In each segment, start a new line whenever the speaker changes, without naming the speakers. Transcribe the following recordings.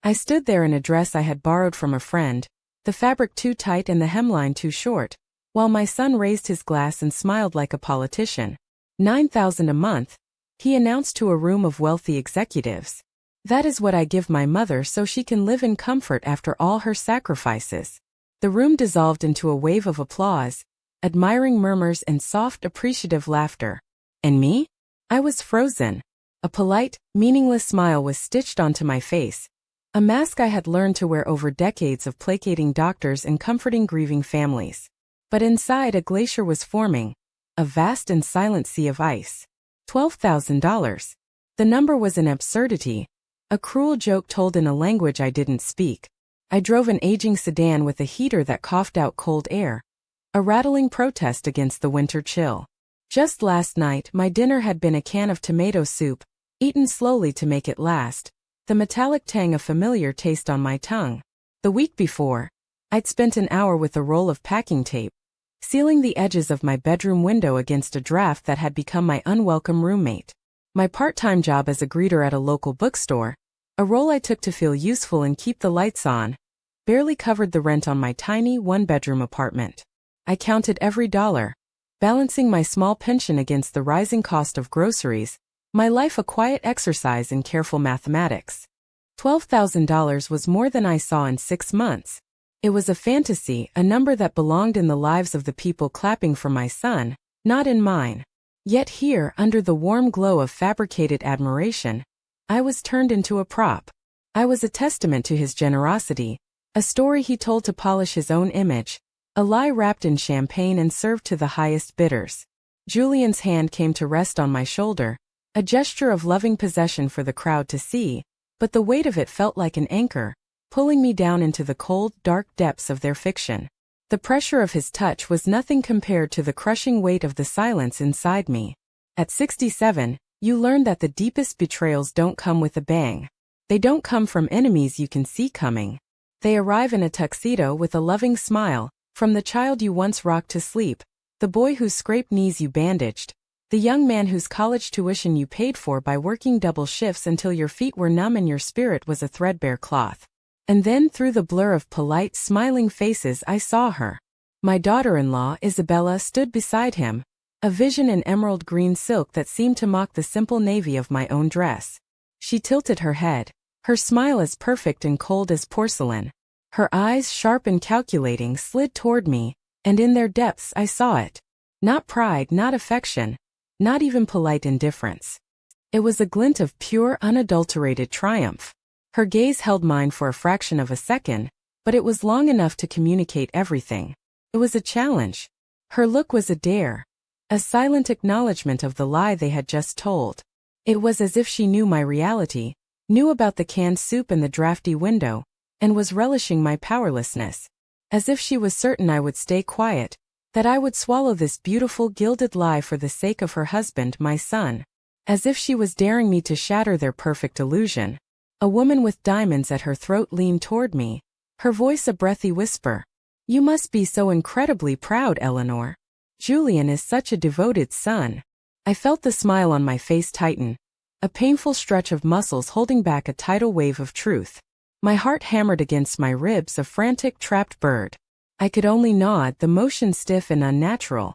I stood there in a dress I had borrowed from a friend, the fabric too tight and the hemline too short, while my son raised his glass and smiled like a politician. $9,000 a month, he announced to a room of wealthy executives. That is what I give my mother so she can live in comfort after all her sacrifices. The room dissolved into a wave of applause, admiring murmurs and soft appreciative laughter. And me? I was frozen. A polite, meaningless smile was stitched onto my face, a mask I had learned to wear over decades of placating doctors and comforting grieving families. But inside a glacier was forming, a vast and silent sea of ice. $12,000. The number was an absurdity, a cruel joke told in a language I didn't speak. I drove an aging sedan with a heater that coughed out cold air, a rattling protest against the winter chill. Just last night, my dinner had been a can of tomato soup, eaten slowly to make it last, the metallic tang a familiar taste on my tongue. The week before, I'd spent an hour with a roll of packing tape, sealing the edges of my bedroom window against a draft that had become my unwelcome roommate. My part-time job as a greeter at a local bookstore, a role I took to feel useful and keep the lights on, barely covered the rent on my tiny one-bedroom apartment. I counted every dollar, balancing my small pension against the rising cost of groceries, my life a quiet exercise in careful mathematics. $12,000 was more than I saw in 6 months. It was a fantasy, a number that belonged in the lives of the people clapping for my son, not in mine. Yet here, under the warm glow of fabricated admiration, I was turned into a prop. I was a testament to his generosity, a story he told to polish his own image, a lie wrapped in champagne and served to the highest bidders. Julian's hand came to rest on my shoulder, a gesture of loving possession for the crowd to see, but the weight of it felt like an anchor, pulling me down into the cold, dark depths of their fiction. The pressure of his touch was nothing compared to the crushing weight of the silence inside me. At 67, you learn that the deepest betrayals don't come with a bang. They don't come from enemies you can see coming. They arrive in a tuxedo with a loving smile, from the child you once rocked to sleep, the boy whose scraped knees you bandaged, the young man whose college tuition you paid for by working double shifts until your feet were numb and your spirit was a threadbare cloth. And then through the blur of polite, smiling faces I saw her. My daughter-in-law, Isabella, stood beside him, a vision in emerald green silk that seemed to mock the simple navy of my own dress. She tilted her head, her smile as perfect and cold as porcelain. Her eyes, sharp and calculating, slid toward me, and in their depths I saw it. Not pride, not affection, not even polite indifference. It was a glint of pure, unadulterated triumph. Her gaze held mine for a fraction of a second, but it was long enough to communicate everything. It was a challenge. Her look was a dare, a silent acknowledgement of the lie they had just told. It was as if she knew my reality, knew about the canned soup and the drafty window, and was relishing my powerlessness. As if she was certain I would stay quiet, that I would swallow this beautiful gilded lie for the sake of her husband, my son. As if she was daring me to shatter their perfect illusion. A woman with diamonds at her throat leaned toward me, her voice a breathy whisper. "You must be so incredibly proud, Eleanor. Julian is such a devoted son." I felt the smile on my face tighten, a painful stretch of muscles holding back a tidal wave of truth. My heart hammered against my ribs, a frantic, trapped bird. I could only nod, the motion stiff and unnatural.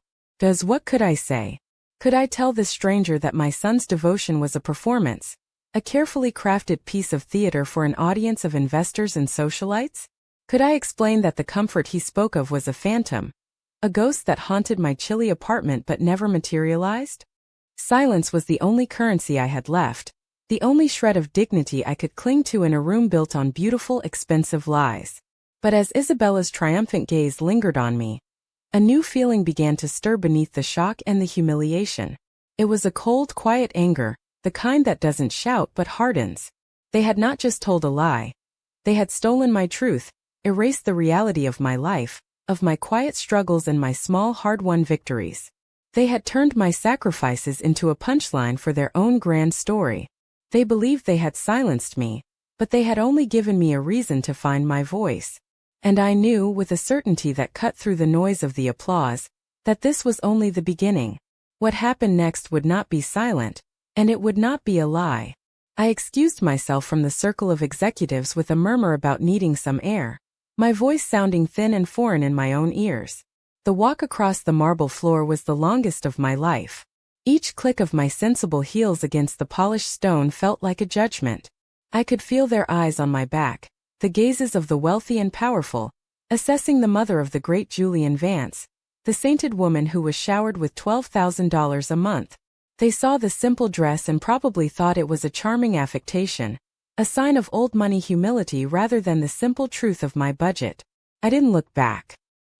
What could I say? Could I tell this stranger that my son's devotion was a performance, a carefully crafted piece of theater for an audience of investors and socialites? Could I explain that the comfort he spoke of was a phantom, a ghost that haunted my chilly apartment but never materialized? Silence was the only currency I had left, the only shred of dignity I could cling to in a room built on beautiful, expensive lies. But as Isabella's triumphant gaze lingered on me, a new feeling began to stir beneath the shock and the humiliation. It was a cold, quiet anger, the kind that doesn't shout but hardens. They had not just told a lie. They had stolen my truth, erased the reality of my life, of my quiet struggles and my small, hard-won victories. They had turned my sacrifices into a punchline for their own grand story. They believed they had silenced me, but they had only given me a reason to find my voice. And I knew, with a certainty that cut through the noise of the applause, that this was only the beginning. What happened next would not be silent, and it would not be a lie. I excused myself from the circle of executives with a murmur about needing some air, my voice sounding thin and foreign in my own ears. The walk across the marble floor was the longest of my life. Each click of my sensible heels against the polished stone felt like a judgment. I could feel their eyes on my back, the gazes of the wealthy and powerful, assessing the mother of the great Julian Vance, the sainted woman who was showered with $12,000 a month. They saw the simple dress and probably thought it was a charming affectation, a sign of old money humility rather than the simple truth of my budget. I didn't look back.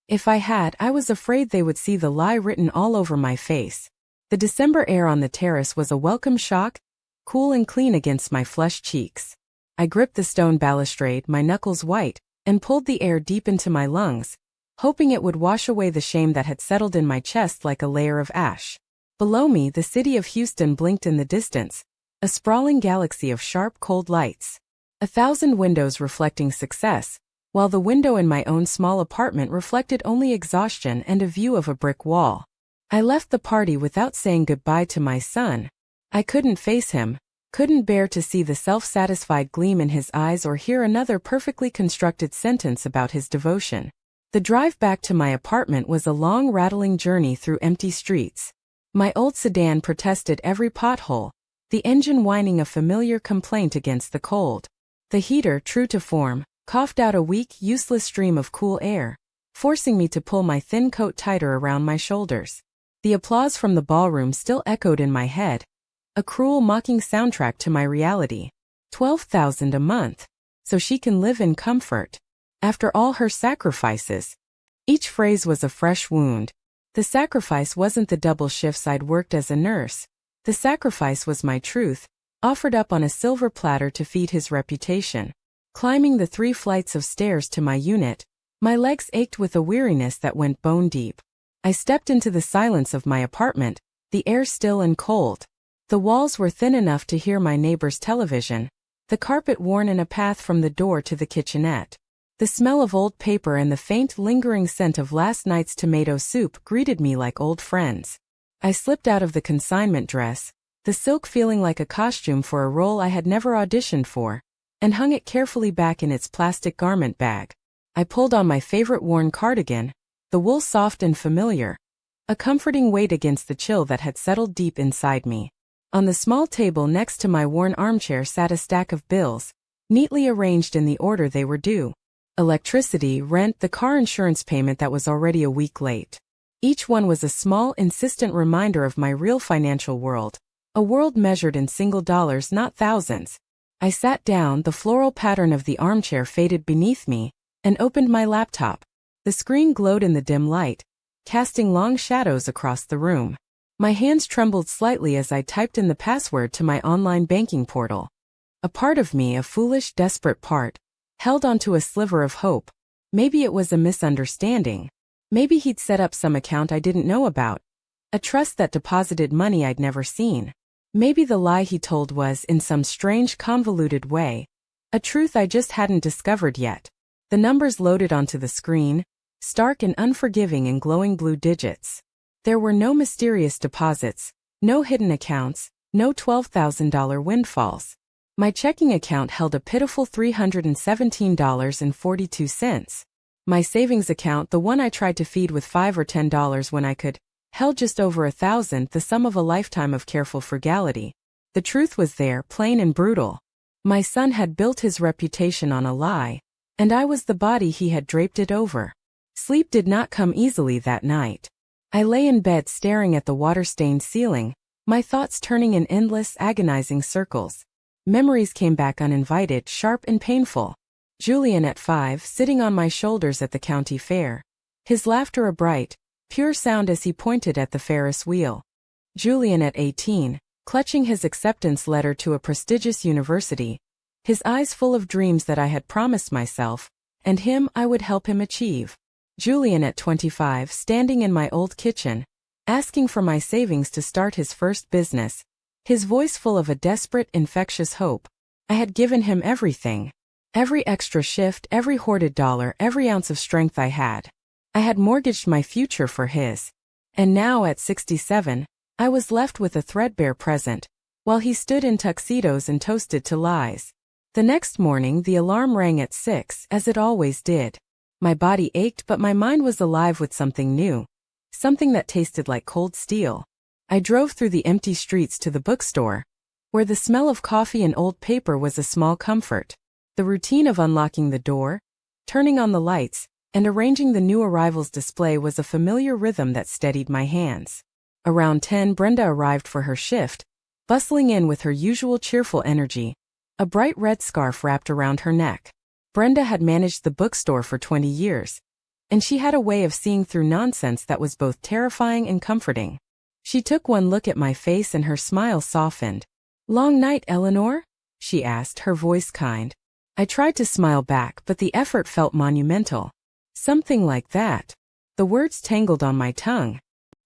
If I had, I was afraid they would see the lie written all over my face. The December air on the terrace was a welcome shock, cool and clean against my flushed cheeks. I gripped the stone balustrade, my knuckles white, and pulled the air deep into my lungs, hoping it would wash away the shame that had settled in my chest like a layer of ash. Below me, the city of Houston blinked in the distance, a sprawling galaxy of sharp, cold lights. 1,000 windows reflecting success, while the window in my own small apartment reflected only exhaustion and a view of a brick wall. I left the party without saying goodbye to my son. I couldn't face him, couldn't bear to see the self-satisfied gleam in his eyes or hear another perfectly constructed sentence about his devotion. The drive back to my apartment was a long, rattling journey through empty streets. My old sedan protested every pothole, the engine whining a familiar complaint against the cold. The heater, true to form, coughed out a weak, useless stream of cool air, forcing me to pull my thin coat tighter around my shoulders. The applause from the ballroom still echoed in my head, a cruel, mocking soundtrack to my reality. $12,000 a month, so she can live in comfort. After all her sacrifices. Each phrase was a fresh wound. The sacrifice wasn't the double shifts I'd worked as a nurse. The sacrifice was my truth, offered up on a silver platter to feed his reputation. Climbing the 3 flights of stairs to my unit, my legs ached with a weariness that went bone deep. I stepped into the silence of my apartment, the air still and cold. The walls were thin enough to hear my neighbor's television, the carpet worn in a path from the door to the kitchenette. The smell of old paper and the faint, lingering scent of last night's tomato soup greeted me like old friends. I slipped out of the consignment dress, the silk feeling like a costume for a role I had never auditioned for, and hung it carefully back in its plastic garment bag. I pulled on my favorite worn cardigan, the wool soft and familiar, a comforting weight against the chill that had settled deep inside me. On the small table next to my worn armchair sat a stack of bills, neatly arranged in the order they were due. Electricity, rent, the car insurance payment that was already a week late. Each one was a small, insistent reminder of my real financial world, a world measured in single dollars, not thousands. I sat down, the floral pattern of the armchair faded beneath me, and opened my laptop. The screen glowed in the dim light, casting long shadows across the room. My hands trembled slightly as I typed in the password to my online banking portal. A part of me, a foolish, desperate part, held onto a sliver of hope. Maybe it was a misunderstanding. Maybe he'd set up some account I didn't know about. A trust that deposited money I'd never seen. Maybe the lie he told was, in some strange, convoluted way, a truth I just hadn't discovered yet. The numbers loaded onto the screen, stark and unforgiving in glowing blue digits. There were no mysterious deposits, no hidden accounts, no $12,000 windfalls. My checking account held a pitiful $317.42. My savings account, the one I tried to feed with $5 or $10 when I could, held just over $1,000, the sum of a lifetime of careful frugality. The truth was there, plain and brutal. My son had built his reputation on a lie, and I was the body he had draped it over. Sleep did not come easily that night. I lay in bed staring at the water-stained ceiling, my thoughts turning in endless, agonizing circles. Memories came back uninvited, sharp and painful. Julian at 5, sitting on my shoulders at the county fair. His laughter a bright, pure sound as he pointed at the Ferris wheel. Julian at 18, clutching his acceptance letter to a prestigious university. His eyes full of dreams that I had promised myself, and him I would help him achieve. Julian at 25, standing in my old kitchen, asking for my savings to start his first business. His voice full of a desperate, infectious hope. I had given him everything. Every extra shift, every hoarded dollar, every ounce of strength I had. I had mortgaged my future for his. And now at 67, I was left with a threadbare present, while he stood in tuxedos and toasted to lies. The next morning the alarm rang at 6, as it always did. My body ached but my mind was alive with something new. Something that tasted like cold steel. I drove through the empty streets to the bookstore, where the smell of coffee and old paper was a small comfort. The routine of unlocking the door, turning on the lights, and arranging the new arrivals display was a familiar rhythm that steadied my hands. Around 10, Brenda arrived for her shift, bustling in with her usual cheerful energy, a bright red scarf wrapped around her neck. Brenda had managed the bookstore for 20 years, and she had a way of seeing through nonsense that was both terrifying and comforting. She took one look at my face and her smile softened. "Long night, Eleanor?" she asked, her voice kind. I tried to smile back, but the effort felt monumental. Something like that. The words tangled on my tongue.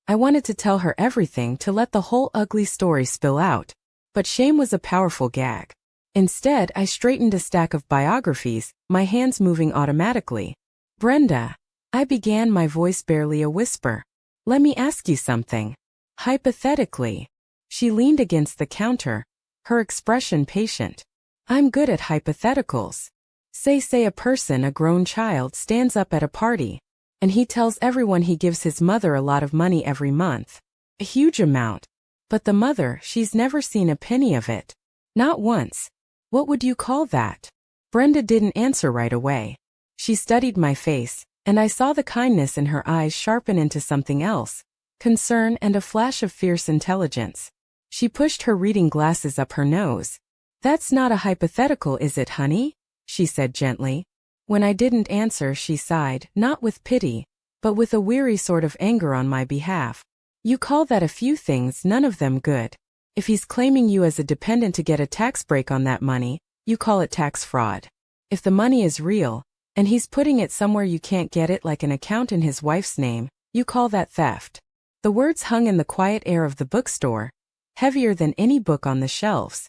I wanted to tell her everything, to let the whole ugly story spill out. But shame was a powerful gag. Instead, I straightened a stack of biographies, my hands moving automatically. "Brenda," I began, my voice barely a whisper. "Let me ask you something. Hypothetically." She leaned against the counter, her expression patient. "I'm good at hypotheticals. Say a person, a grown child, stands up at a party, and he tells everyone he gives his mother a lot of money every month. A huge amount. But the mother, she's never seen a penny of it. Not once. What would you call that?" Brenda didn't answer right away. She studied my face, and I saw the kindness in her eyes sharpen into something else, concern and a flash of fierce intelligence. She pushed her reading glasses up her nose. "That's not a hypothetical, is it, honey?" she said gently. When I didn't answer, she sighed, not with pity, but with a weary sort of anger on my behalf. "You call that a few things, none of them good. If he's claiming you as a dependent to get a tax break on that money, you call it tax fraud. If the money is real, and he's putting it somewhere you can't get it, like an account in his wife's name, you call that theft." The words hung in the quiet air of the bookstore, heavier than any book on the shelves.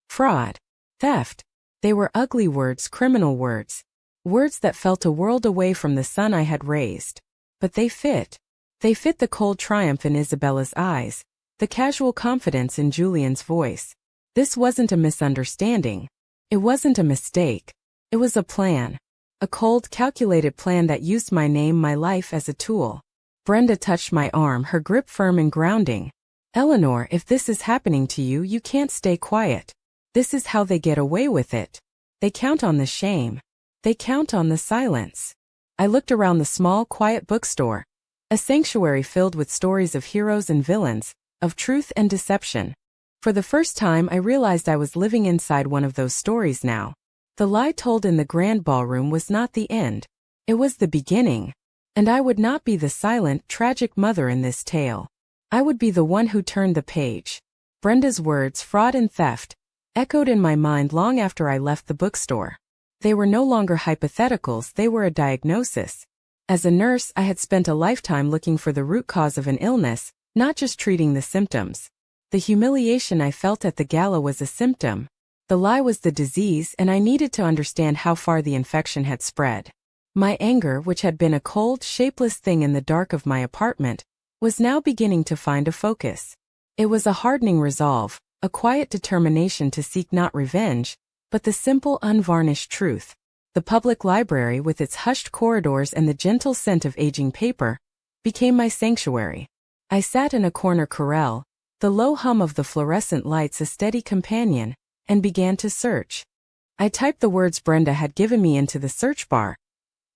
Fraud. Theft. They were ugly words, criminal words. Words that felt a world away from the son I had raised. But they fit. They fit the cold triumph in Isabella's eyes, the casual confidence in Julian's voice. This wasn't a misunderstanding. It wasn't a mistake. It was a plan. A cold, calculated plan that used my name, my life as a tool. Brenda touched my arm, her grip firm and grounding. "Eleanor, if this is happening to you, you can't stay quiet. This is how they get away with it. They count on the shame. They count on the silence." I looked around the small, quiet bookstore, a sanctuary filled with stories of heroes and villains, of truth and deception. For the first time, I realized I was living inside one of those stories now. The lie told in the grand ballroom was not the end. It was the beginning. And I would not be the silent, tragic mother in this tale. I would be the one who turned the page. Brenda's words, fraud and theft, echoed in my mind long after I left the bookstore. They were no longer hypotheticals, they were a diagnosis. As a nurse, I had spent a lifetime looking for the root cause of an illness, not just treating the symptoms. The humiliation I felt at the gala was a symptom. The lie was the disease, and I needed to understand how far the infection had spread. My anger, which had been a cold, shapeless thing in the dark of my apartment, was now beginning to find a focus. It was a hardening resolve, a quiet determination to seek not revenge, but the simple, unvarnished truth. The public library, with its hushed corridors and the gentle scent of aging paper, became my sanctuary. I sat in a corner corral, the low hum of the fluorescent lights a steady companion, and began to search. I typed the words Brenda had given me into the search bar.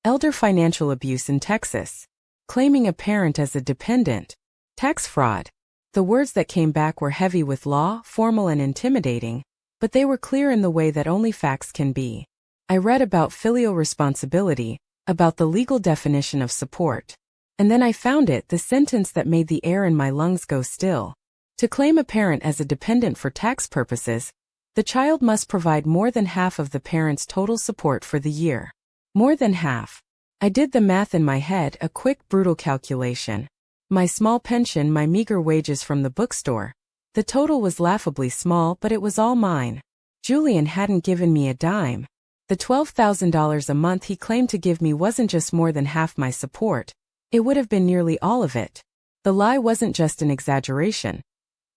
Elder financial abuse in Texas. Claiming a parent as a dependent. Tax fraud. The words that came back were heavy with law, formal and intimidating, but they were clear in the way that only facts can be. I read about filial responsibility, about the legal definition of support. And then I found it, the sentence that made the air in my lungs go still. To claim a parent as a dependent for tax purposes, the child must provide more than half of the parent's total support for the year. More than half. I did the math in my head, a quick, brutal calculation. My small pension, my meager wages from the bookstore. The total was laughably small, but it was all mine. Julian hadn't given me a dime. The $12,000 a month he claimed to give me wasn't just more than half my support. It would have been nearly all of it. The lie wasn't just an exaggeration.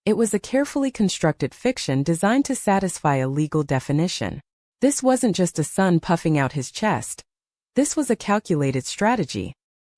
It was a carefully constructed fiction designed to satisfy a legal definition. This wasn't just a son puffing out his chest. This was a calculated strategy.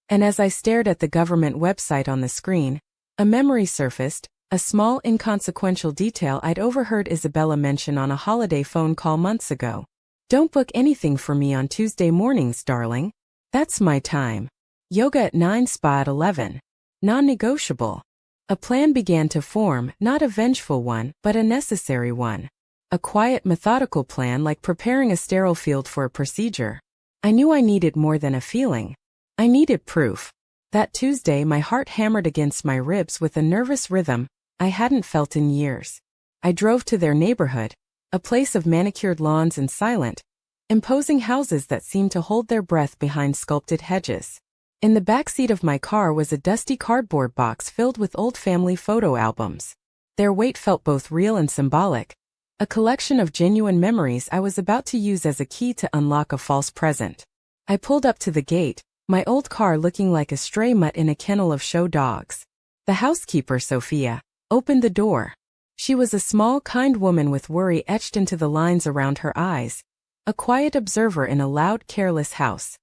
And as I stared at the government website on the screen, a memory surfaced, a small inconsequential detail I'd overheard Isabella mention on a holiday phone call months ago. "Don't book anything for me on Tuesday mornings, darling. That's my time. Yoga at 9, spa at 11. Non-negotiable." A plan began to form, not a vengeful one, but a necessary one. A quiet, methodical plan like preparing a sterile field for a procedure. I knew I needed more than a feeling. I needed proof. That Tuesday my heart hammered against my ribs with a nervous rhythm I hadn't felt in years. I drove to their neighborhood, a place of manicured lawns and silent, imposing houses that seemed to hold their breath behind sculpted hedges. In the backseat of my car was a dusty cardboard box filled with old family photo albums. Their weight felt both real and symbolic, a collection of genuine memories I was about to use as a key to unlock a false present. I pulled up to the gate, my old car looking like a stray mutt in a kennel of show dogs. The housekeeper, Sophia, opened the door. She was a small, kind woman with worry etched into the lines around her eyes, a quiet observer in a loud, careless house.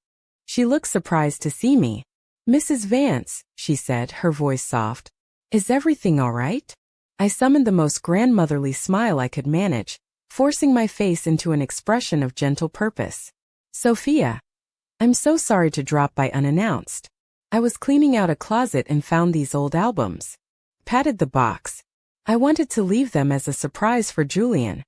She looked surprised to see me. "Mrs. Vance," she said, her voice soft. "Is everything all right?" I summoned the most grandmotherly smile I could manage, forcing my face into an expression of gentle purpose. "Sophia, I'm so sorry to drop by unannounced. I was cleaning out a closet and found these old albums." Patted the box. "I wanted to leave them as a surprise for Julian.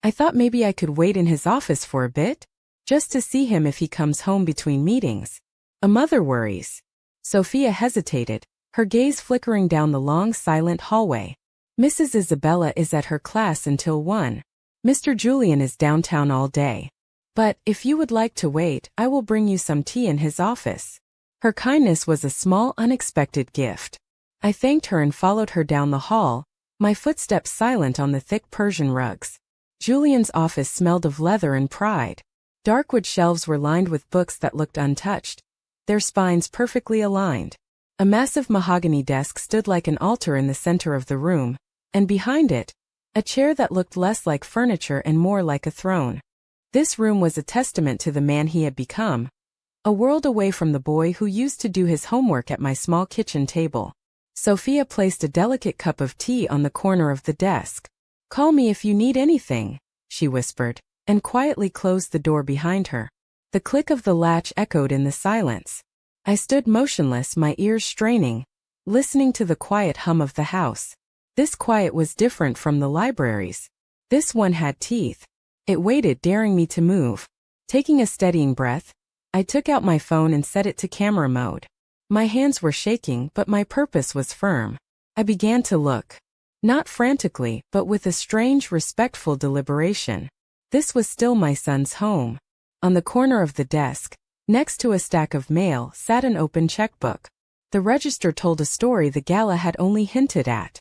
I thought maybe I could wait in his office for a bit, just to see him if he comes home between meetings. A mother worries." Sophia hesitated, her gaze flickering down the long, silent hallway. "Mrs. Isabella is at her class until 1. Mr. Julian is downtown all day. But if you would like to wait, I will bring you some tea in his office." Her kindness was a small, unexpected gift. I thanked her and followed her down the hall, my footsteps silent on the thick Persian rugs. Julian's office smelled of leather and pride. Dark wood shelves were lined with books that looked untouched, their spines perfectly aligned. A massive mahogany desk stood like an altar in the center of the room, and behind it, a chair that looked less like furniture and more like a throne. This room was a testament to the man he had become, a world away from the boy who used to do his homework at my small kitchen table. Sophia placed a delicate cup of tea on the corner of the desk. "Call me if you need anything," she whispered, and quietly closed the door behind her. The click of the latch echoed in the silence. I stood motionless, my ears straining, listening to the quiet hum of the house. This quiet was different from the libraries. This one had teeth. It waited, daring me to move. Taking a steadying breath, I took out my phone and set it to camera mode. My hands were shaking, but my purpose was firm. I began to look. Not frantically, but with a strange, respectful deliberation. This was still my son's home. On the corner of the desk, next to a stack of mail, sat an open checkbook. The register told a story the gala had only hinted at.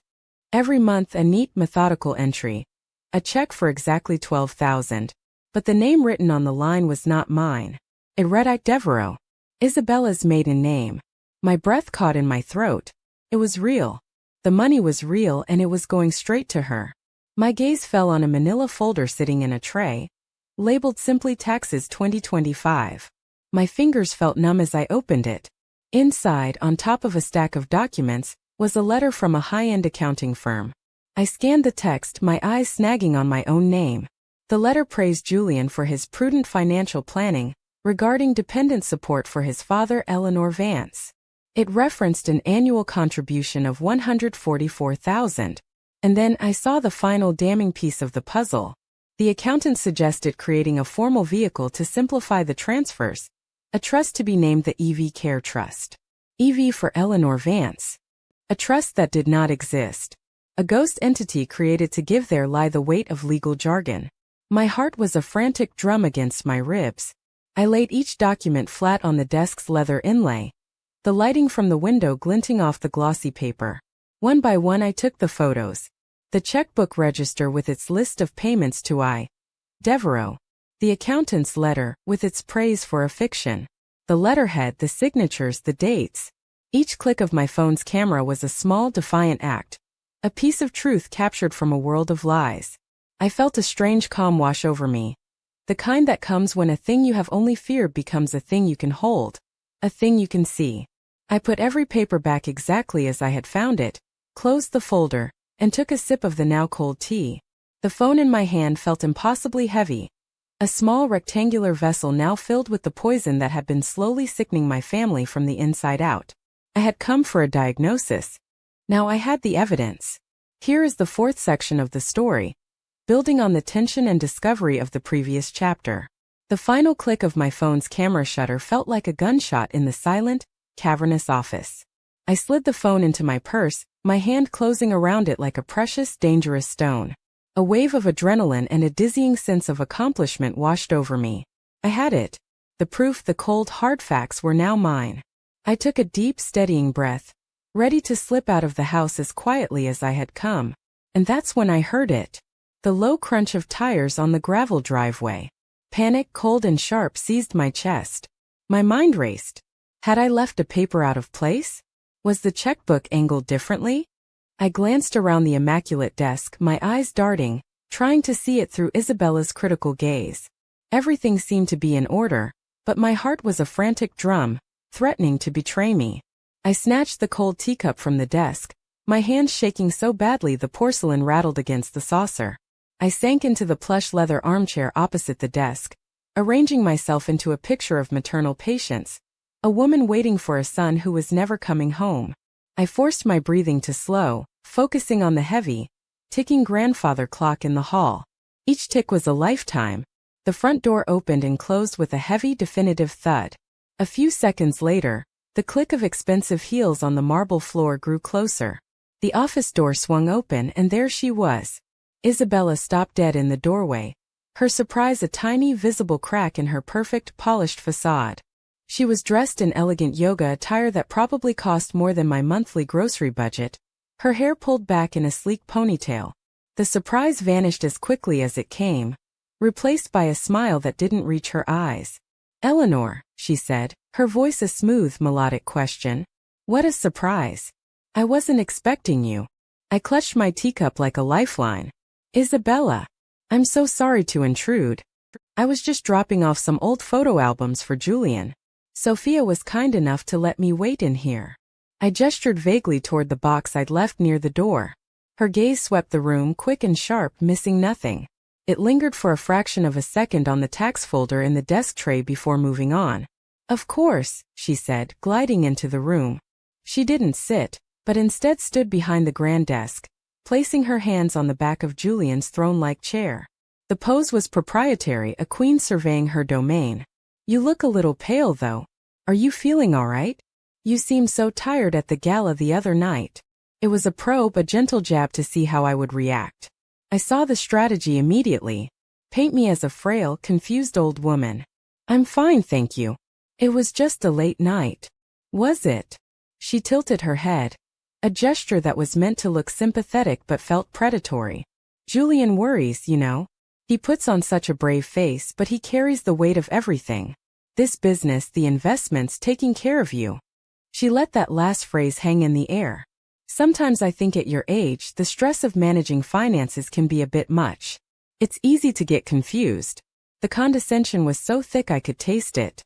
Every month a neat, methodical entry. A check for exactly $12,000. But the name written on the line was not mine. It read Devereaux, Isabella's maiden name. My breath caught in my throat. It was real. The money was real and it was going straight to her. My gaze fell on a manila folder sitting in a tray, labeled simply Taxes 2025. My fingers felt numb as I opened it. Inside, on top of a stack of documents, was a letter from a high-end accounting firm. I scanned the text, my eyes snagging on my own name. The letter praised Julian for his prudent financial planning, regarding dependent support for his father, Eleanor Vance. It referenced an annual contribution of $144,000. And then I saw the final damning piece of the puzzle. The accountant suggested creating a formal vehicle to simplify the transfers, a trust to be named the EV Care Trust. EV for Eleanor Vance. A trust that did not exist. A ghost entity created to give their lie the weight of legal jargon. My heart was a frantic drum against my ribs. I laid each document flat on the desk's leather inlay, the lighting from the window glinting off the glossy paper. One by one I took the photos. The checkbook register with its list of payments to Devereaux. The accountant's letter, with its praise for a fiction. The letterhead, the signatures, the dates. Each click of my phone's camera was a small, defiant act. A piece of truth captured from a world of lies. I felt a strange calm wash over me. The kind that comes when a thing you have only feared becomes a thing you can hold. A thing you can see. I put every paper back exactly as I had found it, closed the folder, and took a sip of the now cold tea. The phone in my hand felt impossibly heavy. A small rectangular vessel now filled with the poison that had been slowly sickening my family from the inside out. I had come for a diagnosis. Now I had the evidence. Here is the fourth section of the story, building on the tension and discovery of the previous chapter. The final click of my phone's camera shutter felt like a gunshot in the silent, cavernous office. I slid the phone into my purse, my hand closing around it like a precious, dangerous stone. A wave of adrenaline and a dizzying sense of accomplishment washed over me. I had it. The proof, the cold, hard facts were now mine. I took a deep, steadying breath, ready to slip out of the house as quietly as I had come. And that's when I heard it. The low crunch of tires on the gravel driveway. Panic, cold and sharp, seized my chest. My mind raced. Had I left a paper out of place? Was the checkbook angled differently? I glanced around the immaculate desk, my eyes darting, trying to see it through Isabella's critical gaze. Everything seemed to be in order, but my heart was a frantic drum, threatening to betray me. I snatched the cold teacup from the desk, my hands shaking so badly the porcelain rattled against the saucer. I sank into the plush leather armchair opposite the desk, arranging myself into a picture of maternal patience, a woman waiting for a son who was never coming home. I forced my breathing to slow, focusing on the heavy, ticking grandfather clock in the hall. Each tick was a lifetime. The front door opened and closed with a heavy, definitive thud. A few seconds later, the click of expensive heels on the marble floor grew closer. The office door swung open and there she was. Isabella stopped dead in the doorway, her surprise a tiny visible crack in her perfect, polished facade. She was dressed in elegant yoga attire that probably cost more than my monthly grocery budget, her hair pulled back in a sleek ponytail. The surprise vanished as quickly as it came, replaced by a smile that didn't reach her eyes. "Eleanor," she said, her voice a smooth, melodic question. "What a surprise. I wasn't expecting you." I clutched my teacup like a lifeline. "Isabella, I'm so sorry to intrude. I was just dropping off some old photo albums for Julian. Sophia was kind enough to let me wait in here." I gestured vaguely toward the box I'd left near the door. Her gaze swept the room, quick and sharp, missing nothing. It lingered for a fraction of a second on the tax folder in the desk tray before moving on. "Of course," she said, gliding into the room. She didn't sit, but instead stood behind the grand desk, placing her hands on the back of Julian's throne-like chair. The pose was proprietary, a queen surveying her domain. "You look a little pale, though. Are you feeling all right? You seemed so tired at the gala the other night." It was a probe, a gentle jab to see how I would react. I saw the strategy immediately. Paint me as a frail, confused old woman. "I'm fine, thank you. It was just a late night." "Was it?" She tilted her head, a gesture that was meant to look sympathetic but felt predatory. "Julian worries, you know. He puts on such a brave face, but he carries the weight of everything. This business, the investments, taking care of you." She let that last phrase hang in the air. "Sometimes I think at your age, the stress of managing finances can be a bit much. It's easy to get confused." The condescension was so thick I could taste it.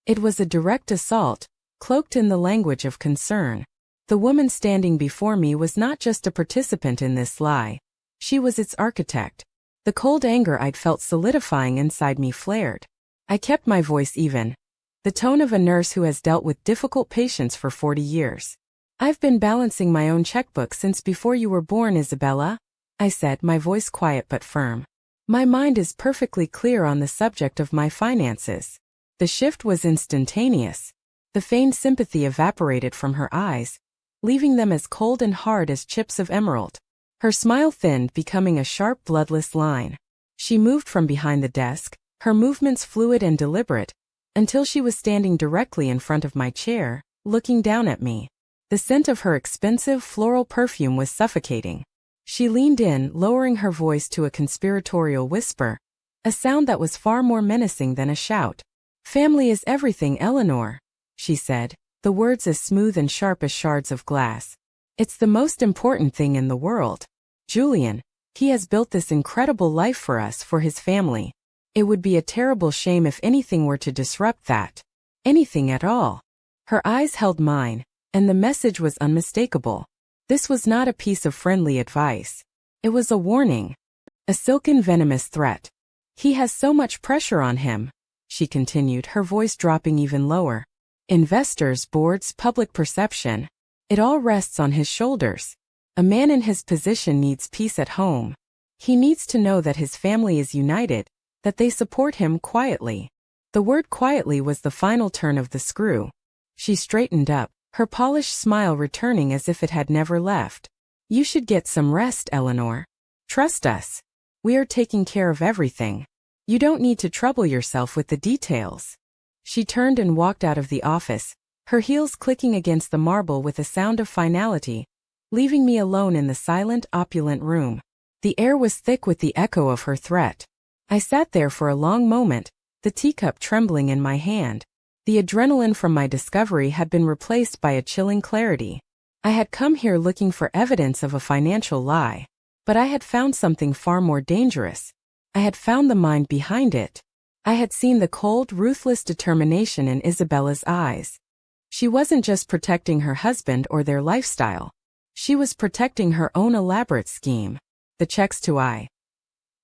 It was a direct assault, cloaked in the language of concern. The woman standing before me was not just a participant in this lie. She was its architect. The cold anger I'd felt solidifying inside me flared. I kept my voice even, the tone of a nurse who has dealt with difficult patients for 40 years. "I've been balancing my own checkbook since before you were born, Isabella," I said, my voice quiet but firm. "My mind is perfectly clear on the subject of my finances." The shift was instantaneous. The feigned sympathy evaporated from her eyes, leaving them as cold and hard as chips of emerald. Her smile thinned, becoming a sharp, bloodless line. She moved from behind the desk, her movements fluid and deliberate, until she was standing directly in front of my chair, looking down at me. The scent of her expensive floral perfume was suffocating. She leaned in, lowering her voice to a conspiratorial whisper, a sound that was far more menacing than a shout. "Family is everything, Eleanor," she said, the words as smooth and sharp as shards of glass. It's the most important thing in the world. Julian, he has built this incredible life for us, for his family. It would be a terrible shame if anything were to disrupt that. Anything at all. Her eyes held mine, and the message was unmistakable. This was not a piece of friendly advice. It was a warning. A silken venomous threat. He has so much pressure on him, she continued, her voice dropping even lower. Investors, boards, public perception. It all rests on his shoulders. A man in his position needs peace at home. He needs to know that his family is united, that they support him quietly. The word quietly was the final turn of the screw. She straightened up, her polished smile returning as if it had never left. You should get some rest, Eleanor. Trust us. We are taking care of everything. You don't need to trouble yourself with the details. She turned and walked out of the office, her heels clicking against the marble with a sound of finality, leaving me alone in the silent, opulent room. The air was thick with the echo of her threat. I sat there for a long moment, the teacup trembling in my hand. The adrenaline from my discovery had been replaced by a chilling clarity. I had come here looking for evidence of a financial lie. But I had found something far more dangerous. I had found the mind behind it. I had seen the cold, ruthless determination in Isabella's eyes. She wasn't just protecting her husband or their lifestyle. She was protecting her own elaborate scheme. The checks to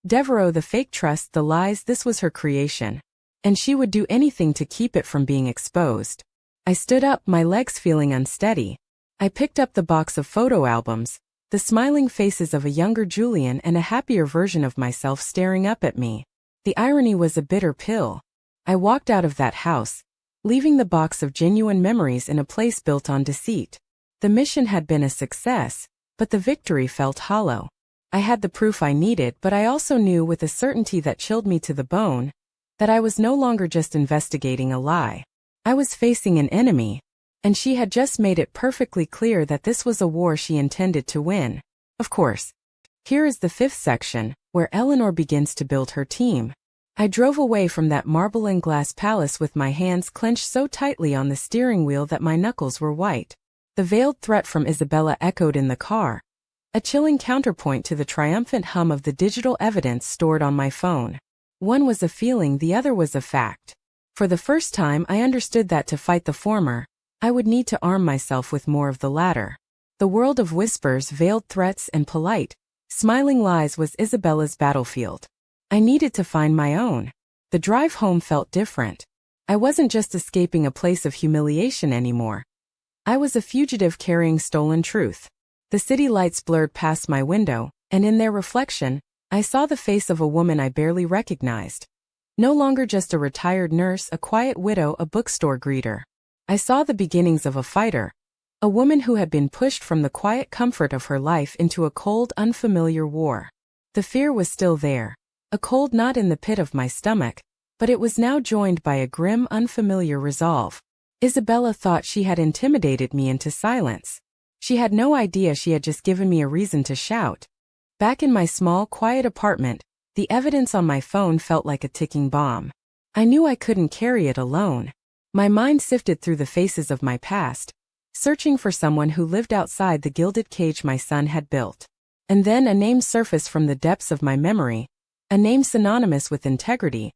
Devereaux, the fake trust, the lies, this was her creation. And she would do anything to keep it from being exposed. I stood up, my legs feeling unsteady. I picked up the box of photo albums, the smiling faces of a younger Julian and a happier version of myself staring up at me. The irony was a bitter pill. I walked out of that house, leaving the box of genuine memories in a place built on deceit. The mission had been a success, but the victory felt hollow. I had the proof I needed, but I also knew with a certainty that chilled me to the bone, that I was no longer just investigating a lie. I was facing an enemy, and she had just made it perfectly clear that this was a war she intended to win. Of course. Here is the fifth section, where Eleanor begins to build her team. I drove away from that marble and glass palace with my hands clenched so tightly on the steering wheel that my knuckles were white. The veiled threat from Isabella echoed in the car, a chilling counterpoint to the triumphant hum of the digital evidence stored on my phone. One was a feeling, the other was a fact. For the first time I understood that to fight the former, I would need to arm myself with more of the latter. The world of whispers, veiled threats, and polite, smiling lies was Isabella's battlefield. I needed to find my own. The drive home felt different. I wasn't just escaping a place of humiliation anymore. I was a fugitive carrying stolen truth. The city lights blurred past my window, and in their reflection, I saw the face of a woman I barely recognized. No longer just a retired nurse, a quiet widow, a bookstore greeter. I saw the beginnings of a fighter, a woman who had been pushed from the quiet comfort of her life into a cold, unfamiliar war. The fear was still there, a cold knot in the pit of my stomach, but it was now joined by a grim, unfamiliar resolve. Isabella thought she had intimidated me into silence. She had no idea she had just given me a reason to shout. Back in my small, quiet apartment, the evidence on my phone felt like a ticking bomb. I knew I couldn't carry it alone. My mind sifted through the faces of my past, searching for someone who lived outside the gilded cage my son had built. And then a name surfaced from the depths of my memory, a name synonymous with integrity,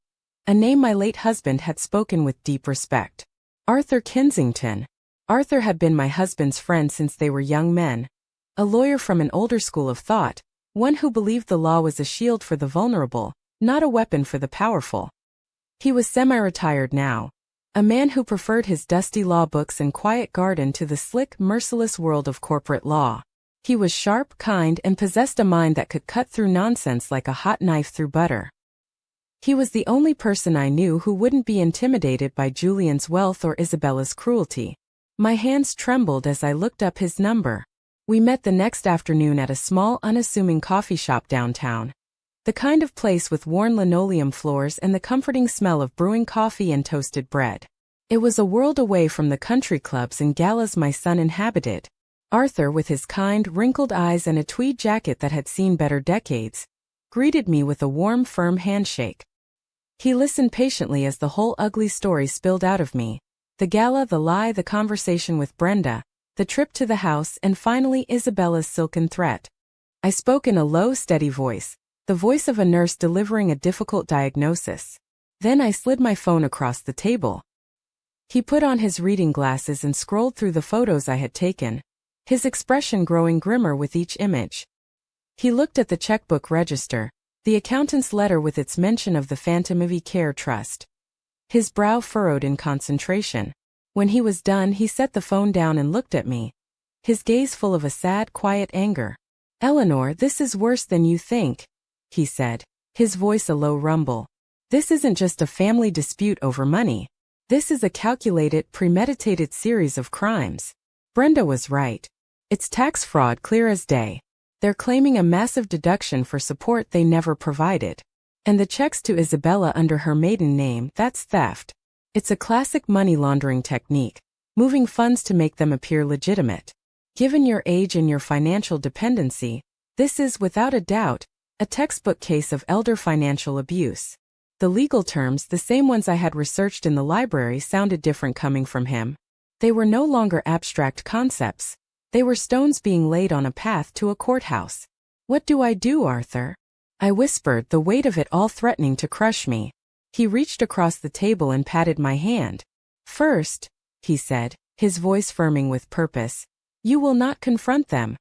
a name my late husband had spoken with deep respect. Arthur Kensington. Arthur had been my husband's friend since they were young men, a lawyer from an older school of thought, one who believed the law was a shield for the vulnerable, not a weapon for the powerful. He was semi-retired now, a man who preferred his dusty law books and quiet garden to the slick, merciless world of corporate law. He was sharp, kind, and possessed a mind that could cut through nonsense like a hot knife through butter. He was the only person I knew who wouldn't be intimidated by Julian's wealth or Isabella's cruelty. My hands trembled as I looked up his number. We met the next afternoon at a small, unassuming coffee shop downtown. The kind of place with worn linoleum floors and the comforting smell of brewing coffee and toasted bread. It was a world away from the country clubs and galas my son inhabited. Arthur, with his kind, wrinkled eyes and a tweed jacket that had seen better decades, greeted me with a warm, firm handshake. He listened patiently as the whole ugly story spilled out of me. The gala, the lie, the conversation with Brenda, the trip to the house, and finally Isabella's silken threat. I spoke in a low, steady voice, the voice of a nurse delivering a difficult diagnosis. Then I slid my phone across the table. He put on his reading glasses and scrolled through the photos I had taken, his expression growing grimmer with each image. He looked at the checkbook register, the accountant's letter with its mention of the Phantom of Care Trust. His brow furrowed in concentration. When he was done, he set the phone down and looked at me, his gaze full of a sad, quiet anger. "Eleanor, this is worse than you think," he said, his voice a low rumble. "This isn't just a family dispute over money. This is a calculated, premeditated series of crimes. Brenda was right. It's tax fraud clear as day. They're claiming a massive deduction for support they never provided. And the checks to Isabella under her maiden name, that's theft. It's a classic money laundering technique, moving funds to make them appear legitimate. Given your age and your financial dependency, this is, without a doubt, a textbook case of elder financial abuse." The legal terms, the same ones I had researched in the library, sounded different coming from him. They were no longer abstract concepts. They were stones being laid on a path to a courthouse. "What do I do, Arthur?" I whispered, the weight of it all threatening to crush me. He reached across the table and patted my hand. "First," he said, his voice firming with purpose, "you will not confront them.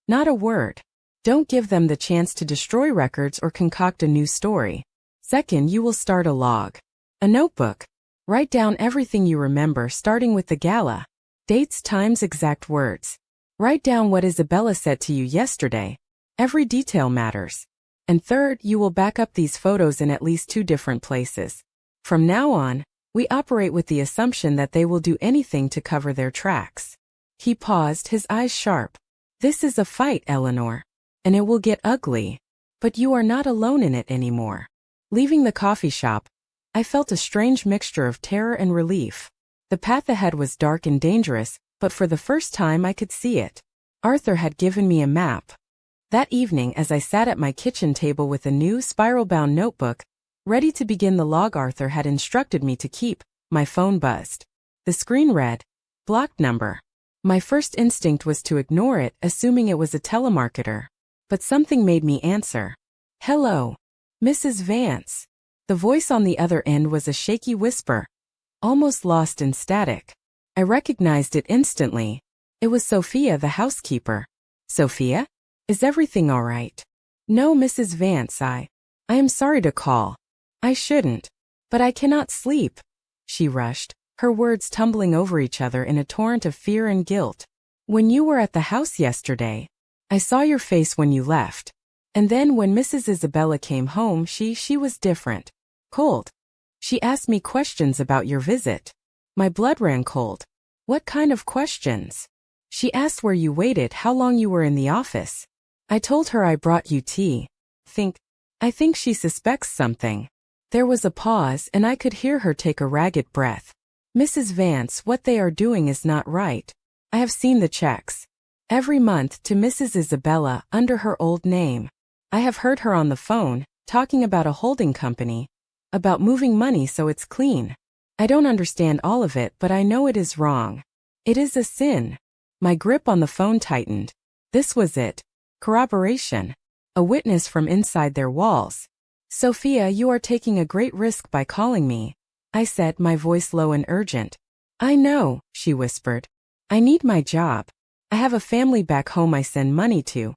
Not a word. Don't give them the chance to destroy records or concoct a new story. Second, you will start a log. A notebook. Write down everything you remember, starting with the gala. Dates, times, exact words. Write down what Isabella said to you yesterday. Every detail matters. And third, you will back up these photos in at least 2 different places. From now on, we operate with the assumption that they will do anything to cover their tracks." He paused, his eyes sharp. "This is a fight, Eleanor. And it will get ugly. But you are not alone in it anymore." Leaving the coffee shop, I felt a strange mixture of terror and relief. The path ahead was dark and dangerous, but for the first time I could see it. Arthur had given me a map. That evening, as I sat at my kitchen table with a new spiral-bound notebook, ready to begin the log Arthur had instructed me to keep, my phone buzzed. The screen read, "Blocked number." My first instinct was to ignore it, assuming it was a telemarketer. But something made me answer. "Hello, Mrs. Vance." The voice on the other end was a shaky whisper, almost lost in static. I recognized it instantly. It was Sophia, the housekeeper. "Sophia? Is everything all right?" "No, Mrs. Vance, I am sorry to call. I shouldn't. But I cannot sleep," she rushed, her words tumbling over each other in a torrent of fear and guilt. "When you were at the house yesterday, I saw your face when you left. And then when Mrs. Isabella came home, she was different. Cold. She asked me questions about your visit. My blood ran cold." "What kind of questions?" "She asked where you waited, how long you were in the office. I told her I brought you tea. I think she suspects something." There was a pause, and I could hear her take a ragged breath. "Mrs. Vance, what they are doing is not right. I have seen the checks. Every month to Mrs. Isabella, under her old name. I have heard her on the phone, talking about a holding company, about moving money so it's clean. I don't understand all of it, but I know it is wrong. It is a sin." My grip on the phone tightened. This was it. Corroboration. A witness from inside their walls. "Sophia, you are taking a great risk by calling me," I said, my voice low and urgent. "I know," she whispered. "I need my job. I have a family back home I send money to.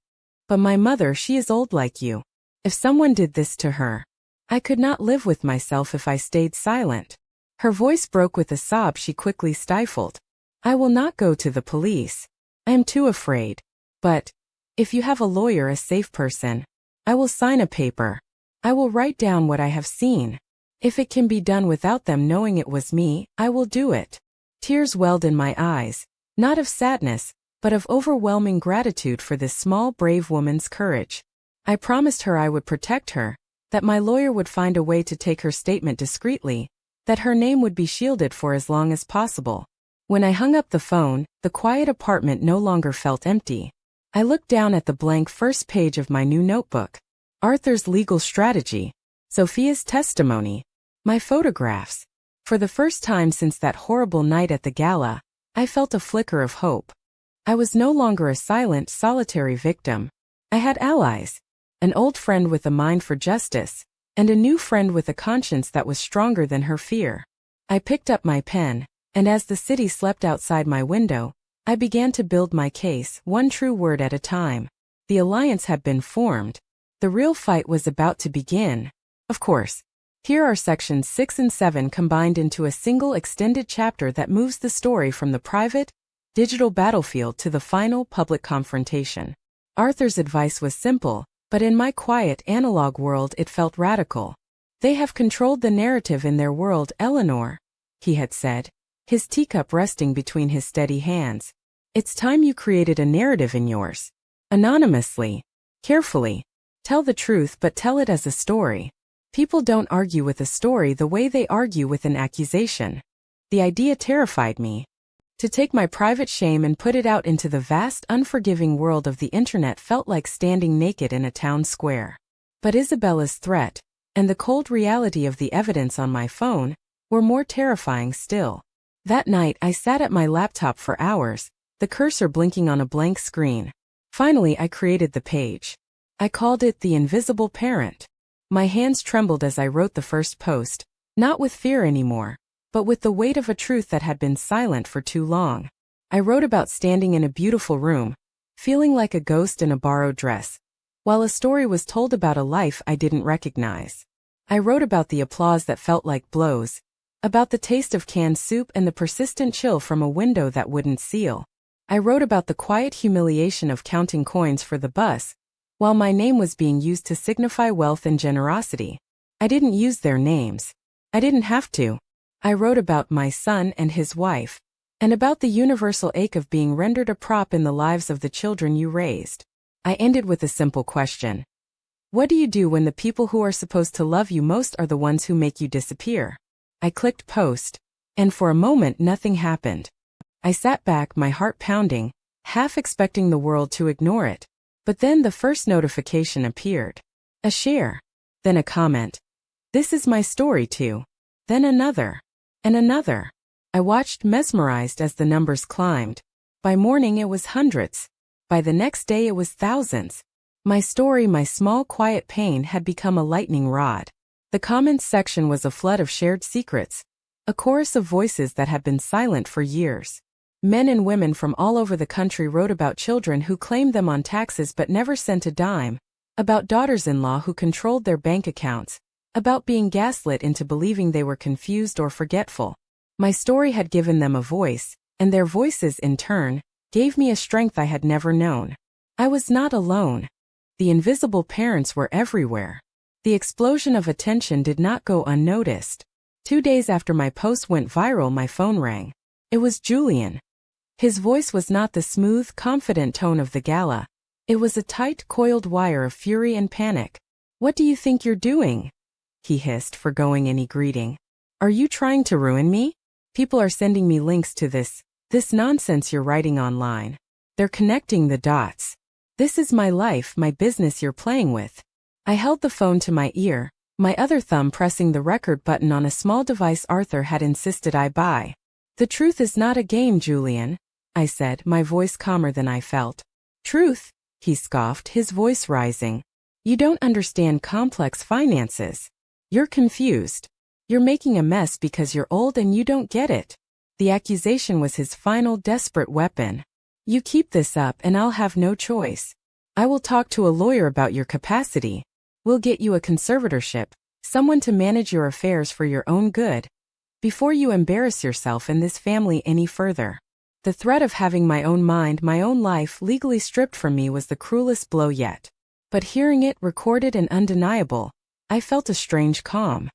But my mother, she is old like you. If someone did this to her, I could not live with myself if I stayed silent." Her voice broke with a sob she quickly stifled. "I will not go to the police. I am too afraid. But if you have a lawyer, a safe person, I will sign a paper. I will write down what I have seen. If it can be done without them knowing it was me, I will do it." Tears welled in my eyes, not of sadness, but of overwhelming gratitude for this small, brave woman's courage. I promised her I would protect her, that my lawyer would find a way to take her statement discreetly, that her name would be shielded for as long as possible. When I hung up the phone, the quiet apartment no longer felt empty. I looked down at the blank first page of my new notebook. Arthur's legal strategy, Sophia's testimony, my photographs. For the first time since that horrible night at the gala, I felt a flicker of hope. I was no longer a silent, solitary victim. I had allies. An old friend with a mind for justice, and a new friend with a conscience that was stronger than her fear. I picked up my pen, and as the city slept outside my window, I began to build my case, one true word at a time. The alliance had been formed. The real fight was about to begin. Of course. Here are sections 6 and 7 combined into a single extended chapter that moves the story from the private, digital battlefield to the final public confrontation. Arthur's advice was simple, but in my quiet analog world it felt radical. They have controlled the narrative in their world, Eleanor, he had said, his teacup resting between his steady hands. It's time you created a narrative in yours. Anonymously. Carefully. Tell the truth, but tell it as a story. People don't argue with a story the way they argue with an accusation. The idea terrified me. To take my private shame and put it out into the vast, unforgiving world of the internet felt like standing naked in a town square. But Isabella's threat, and the cold reality of the evidence on my phone, were more terrifying still. That night I sat at my laptop for hours, the cursor blinking on a blank screen. Finally I created the page. I called it The Invisible Parent. My hands trembled as I wrote the first post, not with fear anymore, but with the weight of a truth that had been silent for too long. I wrote about standing in a beautiful room, feeling like a ghost in a borrowed dress, while a story was told about a life I didn't recognize. I wrote about the applause that felt like blows, about the taste of canned soup and the persistent chill from a window that wouldn't seal. I wrote about the quiet humiliation of counting coins for the bus, while my name was being used to signify wealth and generosity. I didn't use their names. I didn't have to. I wrote about my son and his wife, and about the universal ache of being rendered a prop in the lives of the children you raised. I ended with a simple question. What do you do when the people who are supposed to love you most are the ones who make you disappear? I clicked post, and for a moment nothing happened. I sat back, my heart pounding, half expecting the world to ignore it. But then the first notification appeared. A share. Then a comment. This is my story too. Then another. And another. I watched mesmerized as the numbers climbed. By morning it was hundreds. By the next day it was thousands. My story, my small quiet pain, had become a lightning rod. The comments section was a flood of shared secrets. A chorus of voices that had been silent for years. Men and women from all over the country wrote about children who claimed them on taxes but never sent a dime, about daughters-in-law who controlled their bank accounts, about being gaslit into believing they were confused or forgetful. My story had given them a voice, and their voices, in turn, gave me a strength I had never known. I was not alone. The invisible parents were everywhere. The explosion of attention did not go unnoticed. 2 days after my post went viral, my phone rang. It was Julian. His voice was not the smooth, confident tone of the gala. It was a tight, coiled wire of fury and panic. What do you think you're doing? He hissed, forgoing any greeting. Are you trying to ruin me? People are sending me links to this nonsense you're writing online. They're connecting the dots. This is my life, my business you're playing with. I held the phone to my ear, my other thumb pressing the record button on a small device Arthur had insisted I buy. The truth is not a game, Julian, I said, my voice calmer than I felt. Truth? He scoffed, his voice rising. You don't understand complex finances. You're confused. You're making a mess because you're old and you don't get it. The accusation was his final desperate weapon. You keep this up and I'll have no choice. I will talk to a lawyer about your capacity. We'll get you a conservatorship, someone to manage your affairs for your own good, before you embarrass yourself and this family any further. The threat of having my own mind, my own life legally stripped from me was the cruelest blow yet. But hearing it, recorded and undeniable, I felt a strange calm.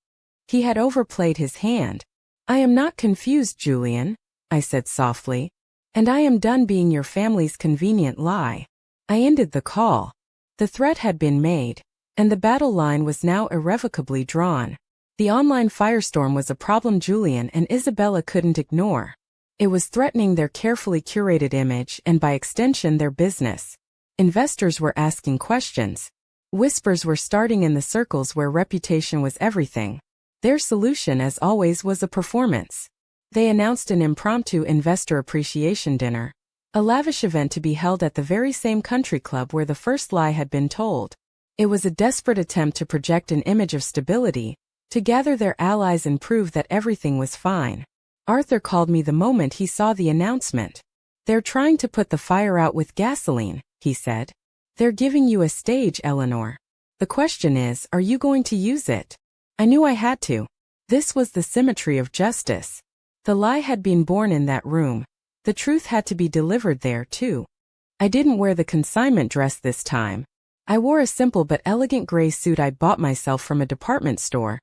He had overplayed his hand. I am not confused, Julian, I said softly, and I am done being your family's convenient lie. I ended the call. The threat had been made, and the battle line was now irrevocably drawn. The online firestorm was a problem Julian and Isabella couldn't ignore. It was threatening their carefully curated image and by extension their business. Investors were asking questions. Whispers were starting in the circles where reputation was everything. Their solution, as always, was a performance. They announced an impromptu investor appreciation dinner, A lavish event to be held at the very same country club where the first lie had been told. It was a desperate attempt to project an image of stability, to gather their allies and prove that everything was fine. Arthur called me the moment he saw the announcement. "They're trying to put the fire out with gasoline," he said. "They're giving you a stage, Eleanor. The question is, are you going to use it?" I knew I had to. This was the symmetry of justice. The lie had been born in that room. The truth had to be delivered there, too. I didn't wear the consignment dress this time. I wore a simple but elegant gray suit I'd bought myself from a department store.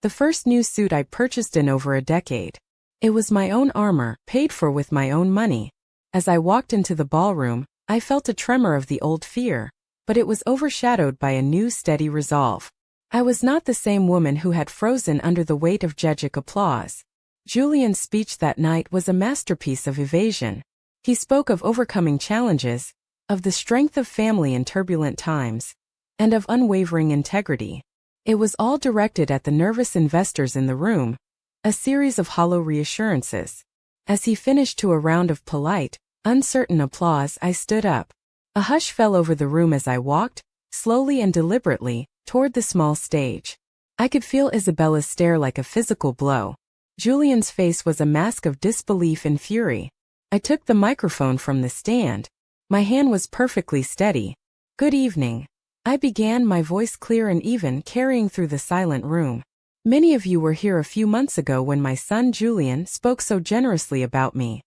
The first new suit I purchased in over a decade. It was my own armor, paid for with my own money. As I walked into the ballroom, I felt a tremor of the old fear, but it was overshadowed by a new steady resolve. I was not the same woman who had frozen under the weight of judgic applause. Julian's speech that night was a masterpiece of evasion. He spoke of overcoming challenges, of the strength of family in turbulent times, and of unwavering integrity. It was all directed at the nervous investors in the room, a series of hollow reassurances. As he finished to a round of polite, uncertain applause, I stood up. A hush fell over the room as I walked, slowly and deliberately, toward the small stage. I could feel Isabella's stare like a physical blow. Julian's face was a mask of disbelief and fury. I took the microphone from the stand. My hand was perfectly steady. "Good evening," I began, my voice clear and even, carrying through the silent room. "Many of you were here a few months ago when my son Julian spoke so generously about me.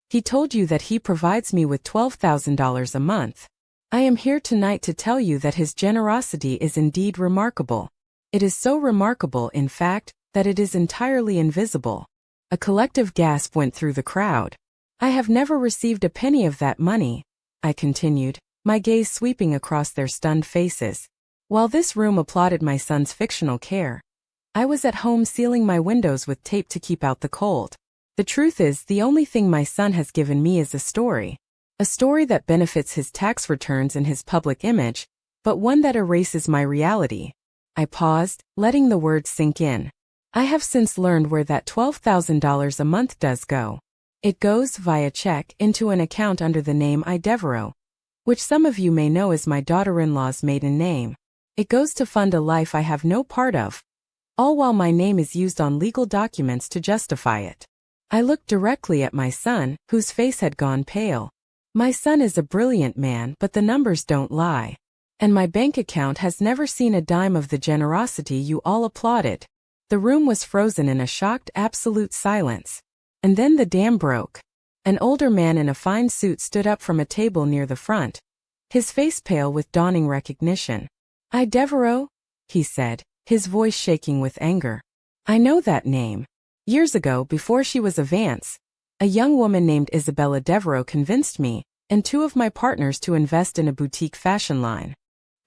He told you that he provides me with $12,000 a month. I am here tonight to tell you that his generosity is indeed remarkable. It is so remarkable, in fact, that it is entirely invisible." A collective gasp went through the crowd. "I have never received a penny of that money," I continued, my gaze sweeping across their stunned faces. While this room applauded my son's fictional care, I was at home sealing my windows with tape to keep out the cold. The truth is, the only thing my son has given me is a story that benefits his tax returns and his public image, but one that erases my reality. I paused, letting the words sink in. I have since learned where that $12,000 a month does go. It goes, via check, into an account under the name I. Devereaux, which some of you may know is my daughter-in-law's maiden name. It goes to fund a life I have no part of, all while my name is used on legal documents to justify it. I looked directly at my son, whose face had gone pale. My son is a brilliant man, but the numbers don't lie. And my bank account has never seen a dime of the generosity you all applauded. The room was frozen in a shocked, absolute silence. And then the dam broke. An older man in a fine suit stood up from a table near the front, his face pale with dawning recognition. "I. Devereaux?" he said, his voice shaking with anger. "I know that name. Years ago, before she was a Vance, a young woman named Isabella Devereaux convinced me and two of my partners to invest in a boutique fashion line.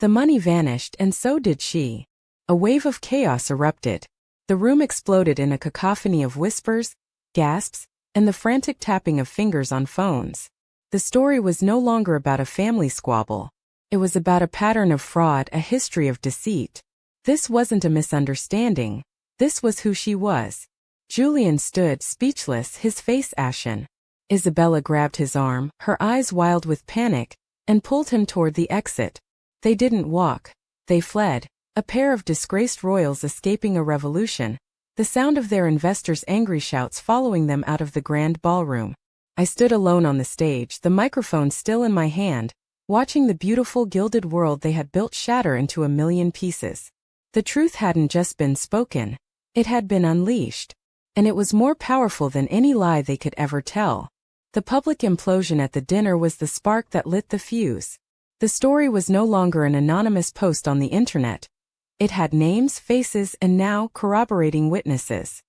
The money vanished, and so did she." A wave of chaos erupted. The room exploded in a cacophony of whispers, gasps, and the frantic tapping of fingers on phones. The story was no longer about a family squabble. It was about a pattern of fraud, a history of deceit. This wasn't a misunderstanding. This was who she was. Julian stood speechless, his face ashen. Isabella grabbed his arm, her eyes wild with panic, and pulled him toward the exit. They didn't walk. They fled. A pair of disgraced royals escaping a revolution, the sound of their investors' angry shouts following them out of the grand ballroom. I stood alone on the stage, the microphone still in my hand, watching the beautiful gilded world they had built shatter into a million pieces. The truth hadn't just been spoken, it had been unleashed. And it was more powerful than any lie they could ever tell. The public implosion at the dinner was the spark that lit the fuse. The story was no longer an anonymous post on the internet. It had names, faces, and now, corroborating witnesses.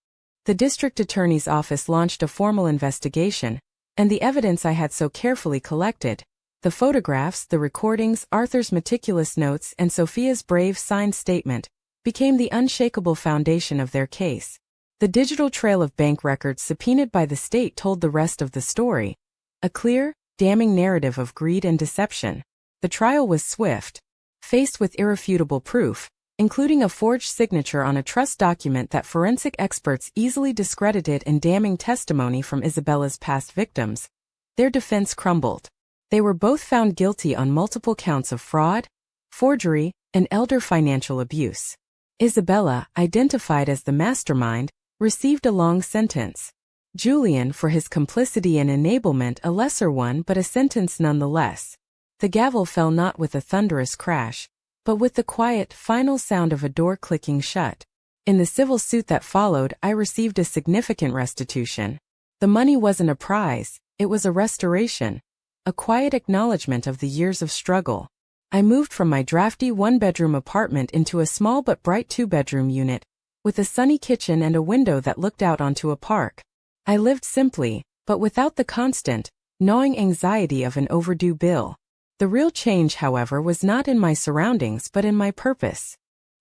The district attorney's office launched a formal investigation, and the evidence I had so carefully collected, the photographs, the recordings, Arthur's meticulous notes, and Sophia's brave signed statement, became the unshakable foundation of their case. The digital trail of bank records subpoenaed by the state told the rest of the story. A clear, damning narrative of greed and deception. The trial was swift. Faced with irrefutable proof, including a forged signature on a trust document that forensic experts easily discredited and damning testimony from Isabella's past victims, Their defense crumbled. They were both found guilty on multiple counts of fraud, forgery, and elder financial abuse. Isabella, identified as the mastermind, received a long sentence. Julian, for his complicity and enablement, a lesser one, but a sentence nonetheless. The gavel fell not with a thunderous crash, but with the quiet, final sound of a door clicking shut. In the civil suit that followed, I received a significant restitution. The money wasn't a prize, it was a restoration, a quiet acknowledgement of the years of struggle. I moved from my drafty one-bedroom apartment into a small but bright two-bedroom unit, with a sunny kitchen and a window that looked out onto a park. I lived simply, but without the constant, gnawing anxiety of an overdue bill. The real change, however, was not in my surroundings but in my purpose.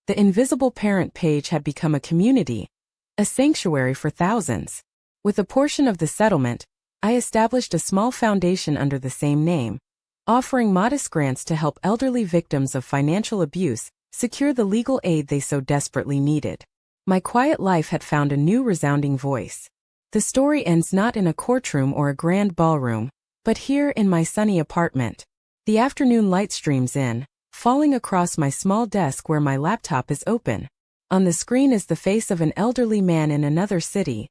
The invisible parent page had become a community, a sanctuary for thousands. With a portion of the settlement, I established a small foundation under the same name, offering modest grants to help elderly victims of financial abuse secure the legal aid they so desperately needed. My quiet life had found a new resounding voice. The story ends not in a courtroom or a grand ballroom, but here in my sunny apartment. The afternoon light streams in, falling across my small desk where my laptop is open. On the screen is the face of an elderly man in another city,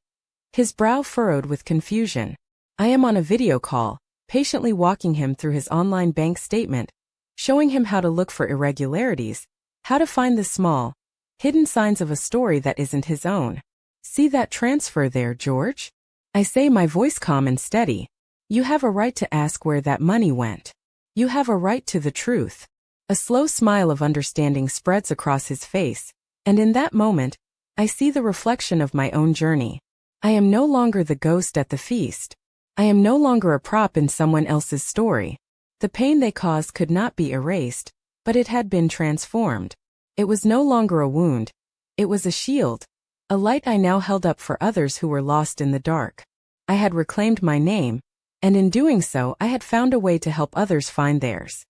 his brow furrowed with confusion. I am on a video call, patiently walking him through his online bank statement, showing him how to look for irregularities, how to find the small, hidden signs of a story that isn't his own. See that transfer there, George? I say, my voice calm and steady. You have a right to ask where that money went. You have a right to the truth. A slow smile of understanding spreads across his face, and in that moment, I see the reflection of my own journey. I am no longer the ghost at the feast. I am no longer a prop in someone else's story. The pain they caused could not be erased, but it had been transformed. It was no longer a wound. It was a shield, a light I now held up for others who were lost in the dark. I had reclaimed my name, and in doing so I had found a way to help others find theirs.